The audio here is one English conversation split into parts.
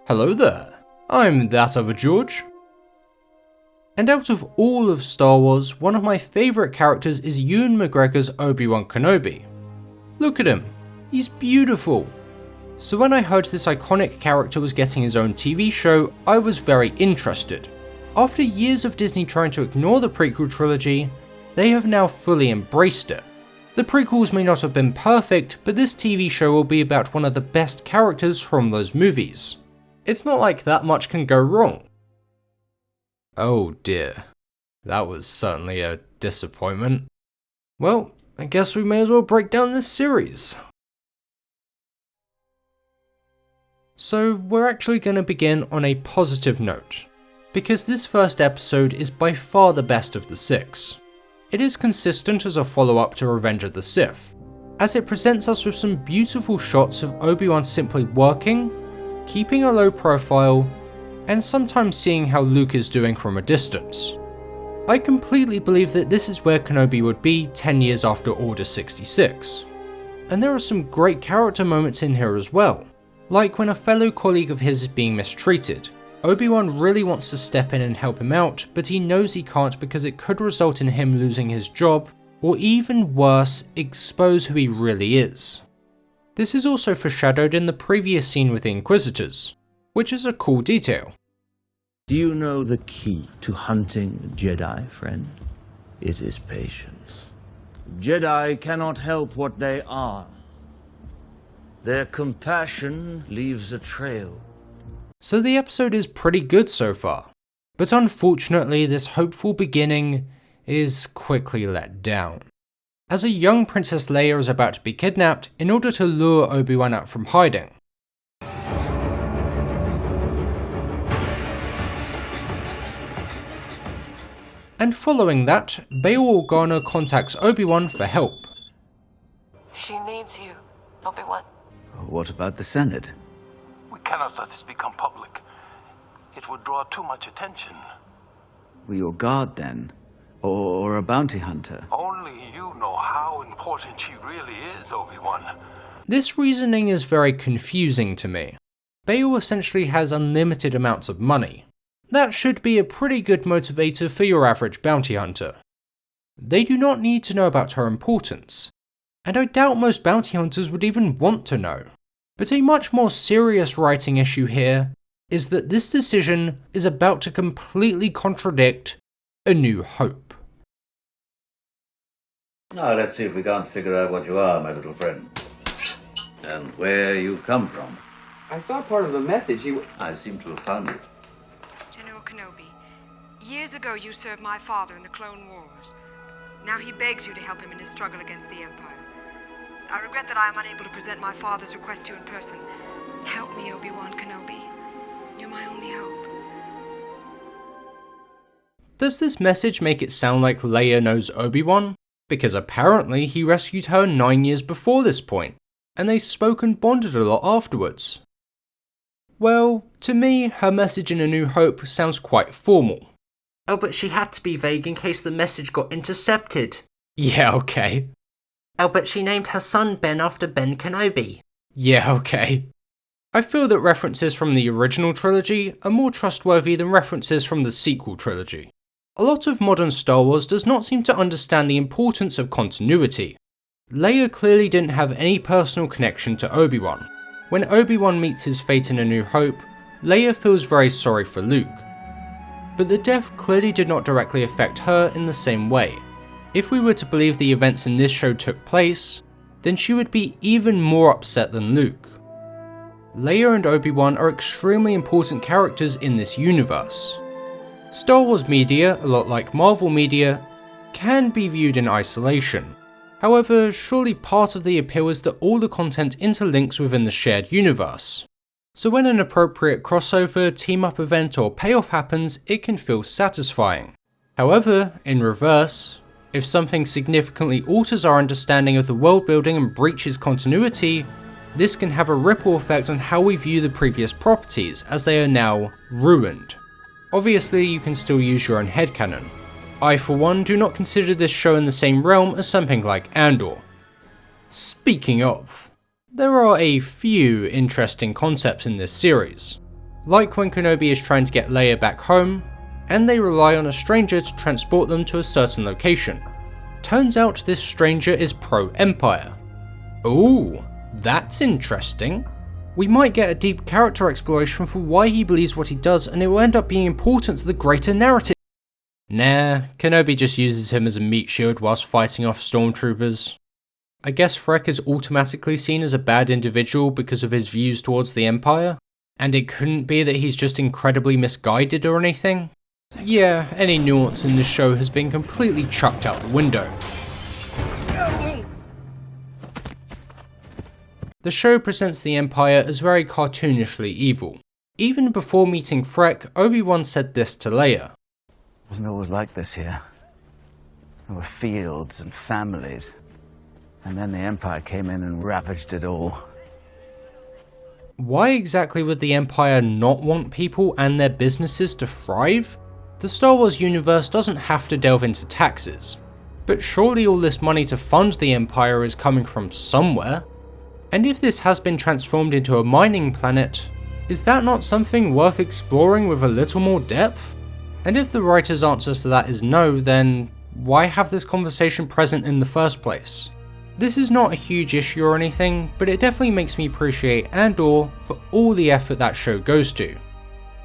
Hello there, I'm that other George. And out of all of Star Wars, one of my favourite characters is Ewan McGregor's Obi-Wan Kenobi. Look at him, he's beautiful. So when I heard this iconic character was getting his own TV show, I was very interested. After years of Disney trying to ignore the prequel trilogy, they have now fully embraced it. The prequels may not have been perfect, but this TV show will be about one of the best characters from those movies. It's not like that much can go wrong. Oh dear, that was certainly a disappointment. Well, I guess we may as well break down this series. So we're actually going to begin on a positive note, because this first episode is by far the best of the 6. It is consistent as a follow-up to Revenge of the Sith, as it presents us with some beautiful shots of Obi-Wan simply working, keeping a low profile, and sometimes seeing how Luke is doing from a distance. I completely believe that this is where Kenobi would be 10 years after Order 66. And there are some great character moments in here as well, like when a fellow colleague of his is being mistreated. Obi-Wan really wants to step in and help him out, but he knows he can't because it could result in him losing his job, or even worse, expose who he really is. This is also foreshadowed in the previous scene with the Inquisitors, which is a cool detail. Do you know the key to hunting Jedi, friend? It is patience. Jedi cannot help what they are. Their compassion leaves a trail. So the episode is pretty good so far, but unfortunately this hopeful beginning is quickly let down, as a young Princess Leia is about to be kidnapped in order to lure Obi-Wan out from hiding. And following that, Bail Organa contacts Obi-Wan for help. She needs you, Obi-Wan. What about the Senate? We cannot let this become public. It would draw too much attention. Were you a guard then? Or a bounty hunter? Only you know how important she really is, Obi-Wan. This reasoning is very confusing to me. Bail essentially has unlimited amounts of money. That should be a pretty good motivator for your average bounty hunter. They do not need to know about her importance, and I doubt most bounty hunters would even want to know. But a much more serious writing issue here is that this decision is about to completely contradict A New Hope. Now let's see if we can't figure out what you are, my little friend. And where you come from. I saw part of the message. I seem to have found it. General Kenobi, years ago you served my father in the Clone Wars. Now he begs you to help him in his struggle against the Empire. I regret that I am unable to present my father's request to you in person. Help me, Obi-Wan Kenobi. You're my only hope. Does this message make it sound like Leia knows Obi-Wan? Because apparently he rescued her 9 years before this point, and they spoke and bonded a lot afterwards. Well, to me, her message in A New Hope sounds quite formal. Oh, but she had to be vague in case the message got intercepted. Yeah, okay. Oh, but she named her son Ben after Ben Kenobi. Yeah, okay. I feel that references from the original trilogy are more trustworthy than references from the sequel trilogy. A lot of modern Star Wars does not seem to understand the importance of continuity. Leia clearly didn't have any personal connection to Obi-Wan. When Obi-Wan meets his fate in A New Hope, Leia feels very sorry for Luke. But the death clearly did not directly affect her in the same way. If we were to believe the events in this show took place, then she would be even more upset than Luke. Leia and Obi-Wan are extremely important characters in this universe. Star Wars media, a lot like Marvel media, can be viewed in isolation. However, surely part of the appeal is that all the content interlinks within the shared universe. So when an appropriate crossover, team-up event or payoff happens, it can feel satisfying. However, in reverse, if something significantly alters our understanding of the world building and breaches continuity, this can have a ripple effect on how we view the previous properties, as they are now ruined. Obviously, you can still use your own headcanon. I, for one, do not consider this show in the same realm as something like Andor. Speaking of, there are a few interesting concepts in this series. like when Kenobi is trying to get Leia back home, and they rely on a stranger to transport them to a certain location. Turns out this stranger is pro-Empire. Ooh, that's interesting. We might get a deep character exploration for why he believes what he does, and it will end up being important to the greater narrative. Nah, Kenobi just uses him as a meat shield whilst fighting off stormtroopers. I guess Freck is automatically seen as a bad individual because of his views towards the Empire, and it couldn't be that he's just incredibly misguided or anything. Yeah, any nuance in this show has been completely chucked out the window. The show presents the Empire as very cartoonishly evil. Even before meeting Freck, Obi-Wan said this to Leia. It wasn't always like this here. There were fields and families. And then the Empire came in and ravaged it all. Why exactly would the Empire not want people and their businesses to thrive? The Star Wars universe doesn't have to delve into taxes. But surely all this money to fund the Empire is coming from somewhere? And if this has been transformed into a mining planet, is that not something worth exploring with a little more depth? And if the writer's answer to that is no, then why have this conversation present in the first place? This is not a huge issue or anything, but it definitely makes me appreciate Andor for all the effort that show goes to.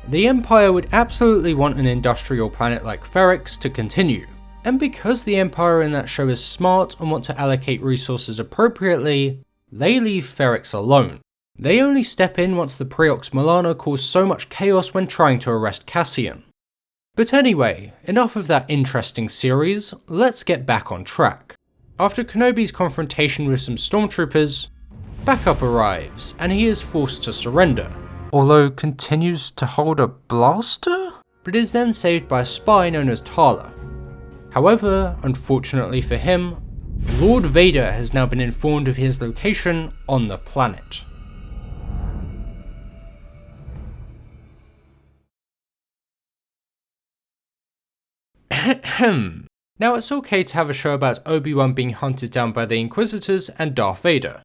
The Empire would absolutely want an industrial planet like Ferrix to continue, and because the Empire in that show is smart and want to allocate resources appropriately, they leave Ferrix alone. They only step in once the Preox Milano caused so much chaos when trying to arrest Cassian. But anyway, enough of that interesting series, let's get back on track. After Kenobi's confrontation with some stormtroopers, backup arrives and he is forced to surrender, although continues to hold a blaster, but is then saved by a spy known as Tala. However, unfortunately for him, Lord Vader has now been informed of his location on the planet. Now it's okay to have a show about Obi-Wan being hunted down by the Inquisitors and Darth Vader,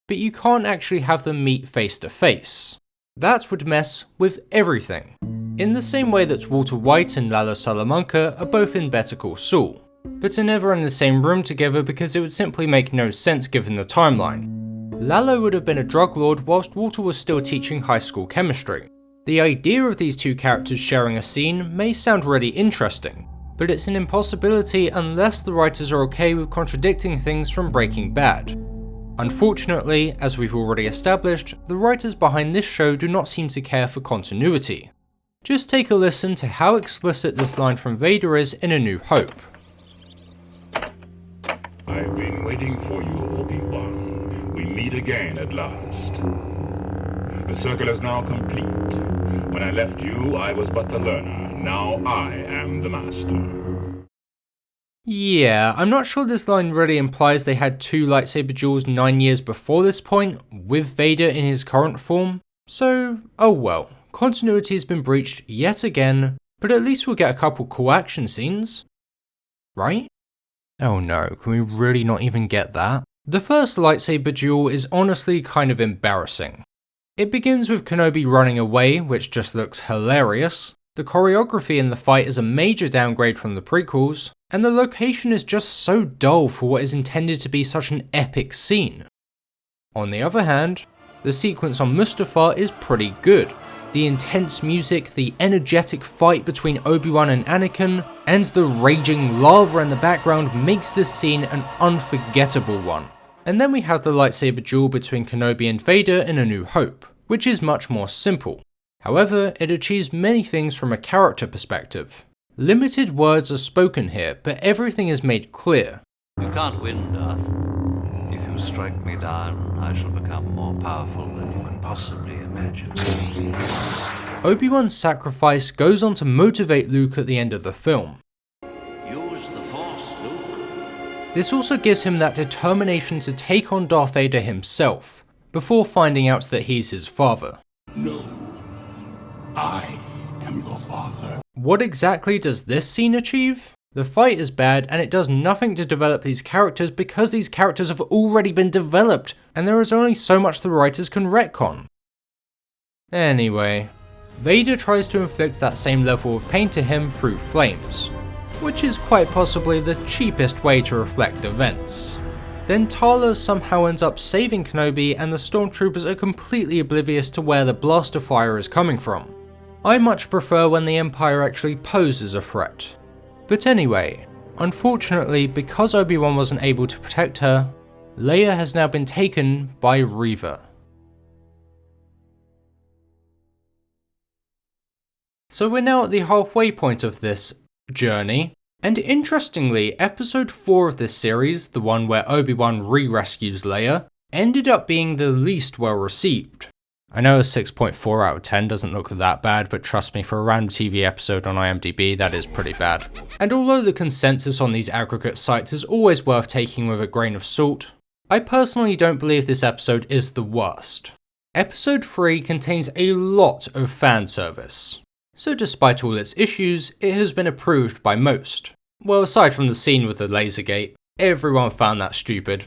but you can't actually have them meet face to face. That would mess with everything. In the same way that Walter White and Lalo Salamanca are both in Better Call Saul, but are never in the same room together because it would simply make no sense given the timeline. Lalo would have been a drug lord whilst Walter was still teaching high school chemistry. The idea of these two characters sharing a scene may sound really interesting, but it's an impossibility unless the writers are okay with contradicting things from Breaking Bad. Unfortunately, as we've already established, the writers behind this show do not seem to care for continuity. Just take a listen to how explicit this line from Vader is in A New Hope. I've been waiting for you, Obi-Wan. We meet again at last. The circle is now complete. When I left you, I was but the learner. Now I am the master. Yeah, I'm not sure this line really implies they had two lightsaber duels 9 years before this point, with Vader in his current form. So, oh well, continuity has been breached yet again, but at least we'll get a couple cool action scenes. Right? Oh no, can we really not even get that? The first lightsaber duel is honestly kind of embarrassing. It begins with Kenobi running away, which just looks hilarious. The choreography in the fight is a major downgrade from the prequels, and the location is just so dull for what is intended to be such an epic scene. On the other hand, the sequence on Mustafar is pretty good. The intense music, the energetic fight between Obi-Wan and Anakin, and the raging lava in the background makes this scene an unforgettable one. And then we have the lightsaber duel between Kenobi and Vader in A New Hope, which is much more simple. However, it achieves many things from a character perspective. Limited words are spoken here, but everything is made clear. You can't win, Darth. If you strike me down, I shall become more powerful than you can possibly imagine. Obi-Wan's sacrifice goes on to motivate Luke at the end of the film. Use the Force, Luke. This also gives him that determination to take on Darth Vader himself, before finding out that he's his father. No, I am your father. What exactly does this scene achieve? The fight is bad and it does nothing to develop these characters because these characters have already been developed and there is only so much the writers can retcon. Anyway, Vader tries to inflict that same level of pain to him through flames, which is quite possibly the cheapest way to reflect events. Then Tala somehow ends up saving Kenobi and the stormtroopers are completely oblivious to where the blaster fire is coming from. I much prefer when the Empire actually poses a threat. But anyway, unfortunately, because Obi-Wan wasn't able to protect her, Leia has now been taken by Reva. So we're now at the halfway point of this journey, and interestingly, episode 4 of this series, the one where Obi-Wan re-rescues Leia, ended up being the least well received. I know a 6.4 out of 10 doesn't look that bad, but trust me, for a random TV episode on IMDb, that is pretty bad. And although the consensus on these aggregate sites is always worth taking with a grain of salt, I personally don't believe this episode is the worst. Episode 3 contains a lot of fan service. So despite all its issues, it has been approved by most. Well, aside from the scene with the Lasergate, everyone found that stupid.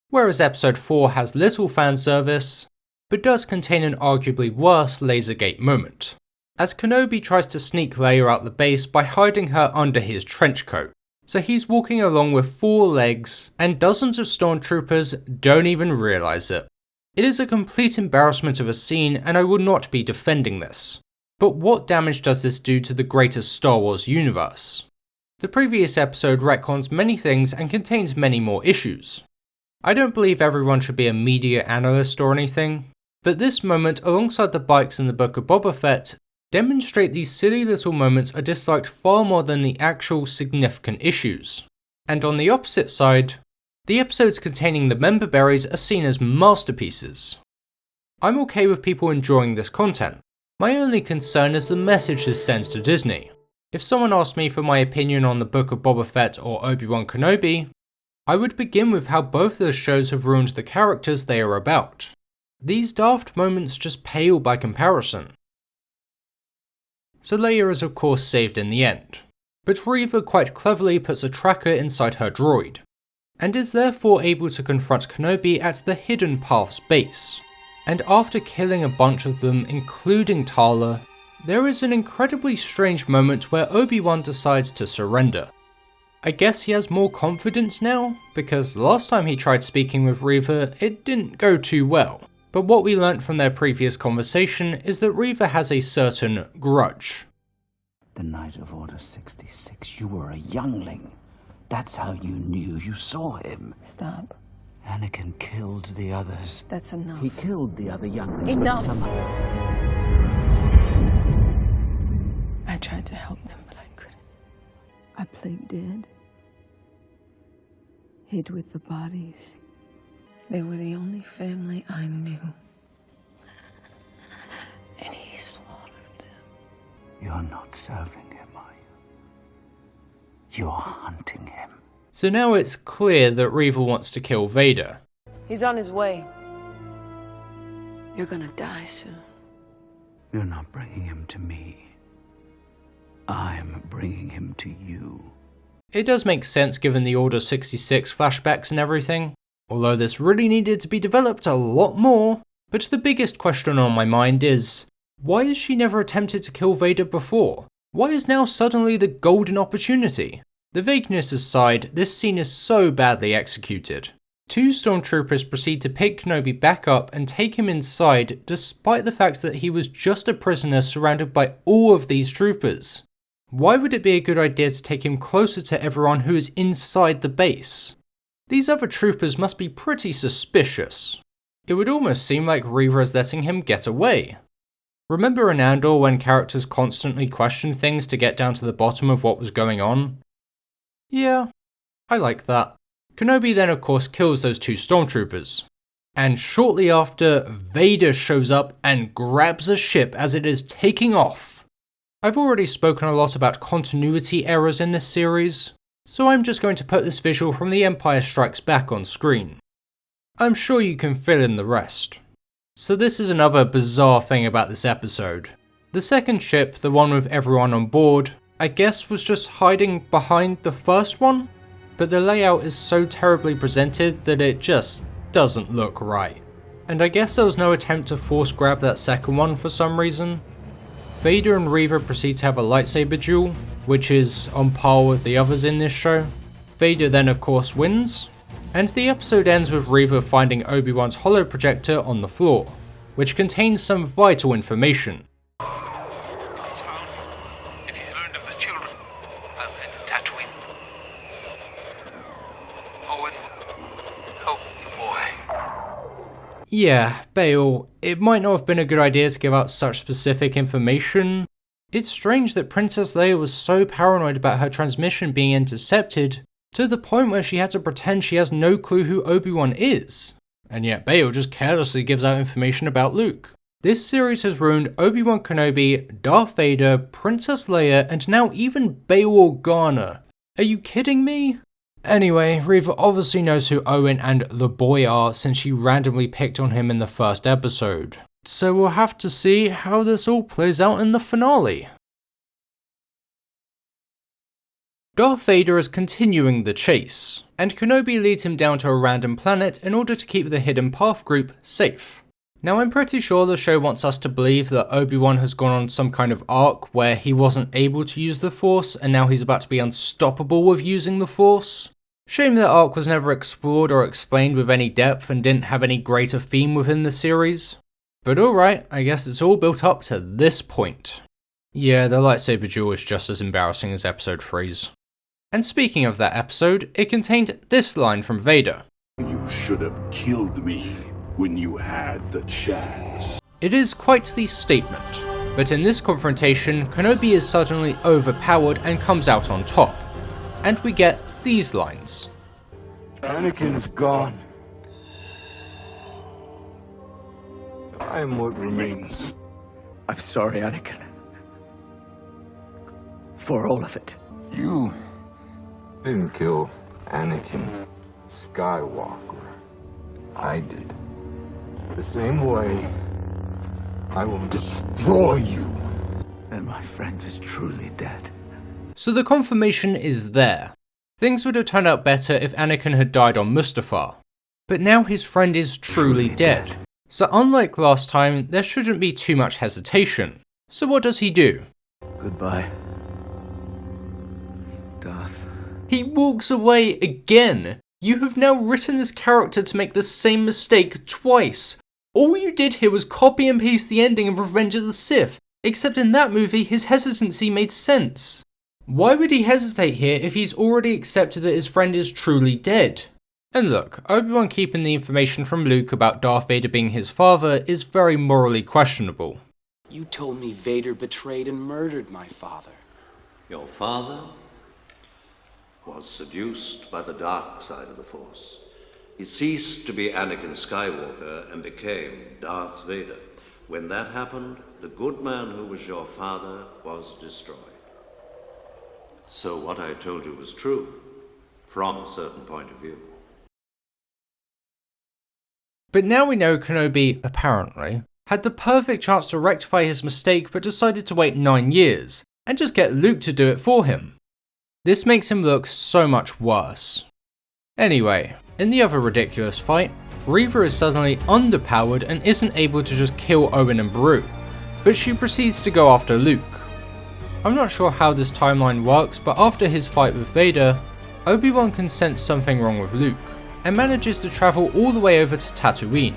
Whereas episode 4 has little fan service, but does contain an arguably worse Lasergate moment, as Kenobi tries to sneak Leia out the base by hiding her under his trench coat. So he's walking along with 4 legs, and dozens of stormtroopers don't even realise it. It is a complete embarrassment of a scene, and I will not be defending this. But what damage does this do to the greater Star Wars universe? The previous episode retcons many things and contains many more issues. I don't believe everyone should be a media analyst or anything, but this moment alongside the bikes in the Book of Boba Fett demonstrate these silly little moments are disliked far more than the actual significant issues. And on the opposite side, the episodes containing the member berries are seen as masterpieces. I'm okay with people enjoying this content. My only concern is the message this sends to Disney. If someone asked me for my opinion on the Book of Boba Fett or Obi-Wan Kenobi, I would begin with how both those shows have ruined the characters they are about. These daft moments just pale by comparison. So Leia is of course saved in the end, but Reva quite cleverly puts a tracker inside her droid, and is therefore able to confront Kenobi at the Hidden Path's base. And after killing a bunch of them, including Tala, there is an incredibly strange moment where Obi-Wan decides to surrender. I guess he has more confidence now, because last time he tried speaking with Reva, it didn't go too well. But what we learnt from their previous conversation is that Reva has a certain grudge. The night of Order 66, you were a youngling. That's how you knew you saw him. Stop. Anakin killed the others. That's enough. He killed the other younglings. Enough! But I tried to help them, but I couldn't. I played dead. Hid with the bodies. They were the only family I knew. And he slaughtered them. You're not serving him, are you? You're hunting him. So now it's clear that Reva wants to kill Vader. He's on his way. You're gonna die soon. You're not bringing him to me. I'm bringing him to you. It does make sense given the Order 66 flashbacks and everything, although this really needed to be developed a lot more. But the biggest question on my mind is, why has she never attempted to kill Vader before? Why is now suddenly the golden opportunity? The vagueness aside, this scene is so badly executed. 2 stormtroopers proceed to pick Kenobi back up and take him inside despite the fact that he was just a prisoner surrounded by all of these troopers. Why would it be a good idea to take him closer to everyone who is inside the base? These other troopers must be pretty suspicious. It would almost seem like Reva is letting him get away. Remember in Andor when characters constantly questioned things to get down to the bottom of what was going on? Yeah, I like that. Kenobi then of course kills those 2 stormtroopers. And shortly after, Vader shows up and grabs a ship as it is taking off. I've already spoken a lot about continuity errors in this series, so I'm just going to put this visual from The Empire Strikes Back on screen. I'm sure you can fill in the rest. So this is another bizarre thing about this episode. The second ship, the one with everyone on board, I guess was just hiding behind the first one, but the layout is so terribly presented that it just doesn't look right. And I guess there was no attempt to force grab that second one for some reason. Vader and Reva proceed to have a lightsaber duel, which is on par with the others in this show. Vader then of course wins, and the episode ends with Reva finding Obi-Wan's holoprojector on the floor, which contains some vital information. He's found. If he's learned of the children, I'll end Tatooine. Owen, help the boy. Yeah, Bail, it might not have been a good idea to give out such specific information. It's strange that Princess Leia was so paranoid about her transmission being intercepted, to the point where she had to pretend she has no clue who Obi-Wan is. And yet Bail just carelessly gives out information about Luke. This series has ruined Obi-Wan Kenobi, Darth Vader, Princess Leia, and now even Bail Organa. Are you kidding me? Anyway, Reva obviously knows who Owen and the boy are since she randomly picked on him in the first episode. So we'll have to see how this all plays out in the finale. Darth Vader is continuing the chase, and Kenobi leads him down to a random planet in order to keep the Hidden Path group safe. Now I'm pretty sure the show wants us to believe that Obi-Wan has gone on some kind of arc where he wasn't able to use the Force and now he's about to be unstoppable with using the Force. Shame that arc was never explored or explained with any depth and didn't have any greater theme within the series. But alright, I guess it's all built up to this point. Yeah, the lightsaber duel is just as embarrassing as episode 3's. And speaking of that episode, it contained this line from Vader. You should have killed me when you had the chance. It is quite the statement, but in this confrontation, Kenobi is suddenly overpowered and comes out on top. And we get these lines. Anakin's gone. I am what remains. I'm sorry, Anakin. For all of it. You didn't kill Anakin Skywalker. I did. The same way, I will destroy you. And my friend is truly dead. So the confirmation is there. Things would have turned out better if Anakin had died on Mustafar. But now his friend is truly dead. So unlike last time, there shouldn't be too much hesitation. So what does he do? Goodbye, Darth. He walks away again. You have now written this character to make the same mistake twice. All you did here was copy and paste the ending of Revenge of the Sith, except in that movie his hesitancy made sense. Why would he hesitate here if he's already accepted that his friend is truly dead? And look, Obi-Wan keeping the information from Luke about Darth Vader being his father is very morally questionable. You told me Vader betrayed and murdered my father. Your father was seduced by the dark side of the Force. He ceased to be Anakin Skywalker and became Darth Vader. When that happened, the good man who was your father was destroyed. So what I told you was true, from a certain point of view. But now we know Kenobi, apparently, had the perfect chance to rectify his mistake but decided to wait 9 years, and just get Luke to do it for him. This makes him look so much worse. Anyway, in the other ridiculous fight, Reva is suddenly underpowered and isn't able to just kill Owen and Beru, but she proceeds to go after Luke. I'm not sure how this timeline works, but after his fight with Vader, Obi-Wan can sense something wrong with Luke, and manages to travel all the way over to Tatooine.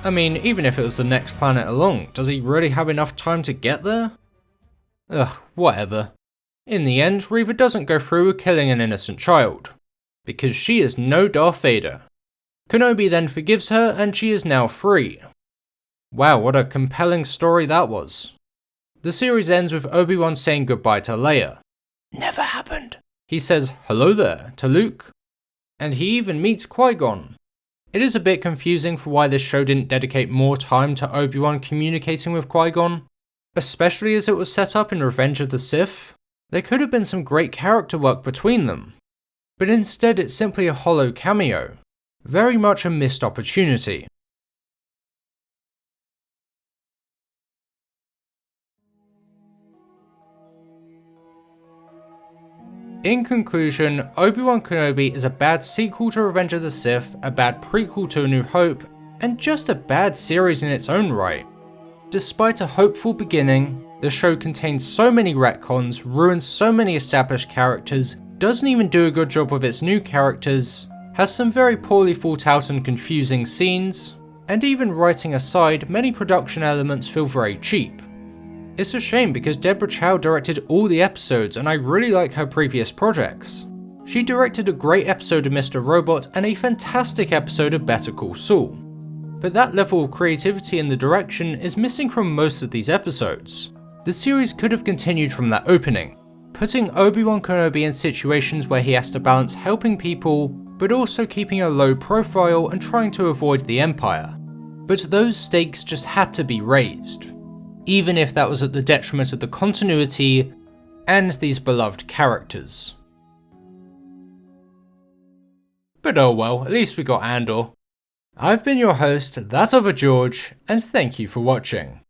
I mean, even if it was the next planet along, does he really have enough time to get there? Ugh, whatever. In the end, Reva doesn't go through with killing an innocent child, because she is no Darth Vader. Kenobi then forgives her and she is now free. Wow, what a compelling story that was. The series ends with Obi-Wan saying goodbye to Leia. Never happened. He says hello there to Luke, and he even meets Qui-Gon. It is a bit confusing for why this show didn't dedicate more time to Obi-Wan communicating with Qui-Gon, especially as it was set up in Revenge of the Sith. There could have been some great character work between them, but instead it's simply a hollow cameo. Very much a missed opportunity. In conclusion, Obi-Wan Kenobi is a bad sequel to Revenge of the Sith, a bad prequel to A New Hope, and just a bad series in its own right. Despite a hopeful beginning, The show contains so many retcons, ruins so many established characters, doesn't even do a good job with its new characters, has some very poorly thought out and confusing scenes, and even writing aside, many production elements feel very cheap. It's a shame because Deborah Chow directed all the episodes and I really like her previous projects. She directed a great episode of Mr. Robot and a fantastic episode of Better Call Saul. But that level of creativity in the direction is missing from most of these episodes. The series could have continued from that opening, putting Obi-Wan Kenobi in situations where he has to balance helping people, but also keeping a low profile and trying to avoid the Empire. But those stakes just had to be raised, even if that was at the detriment of the continuity and these beloved characters. But oh well, at least we got Andor. I've been your host, That Other George, and thank you for watching.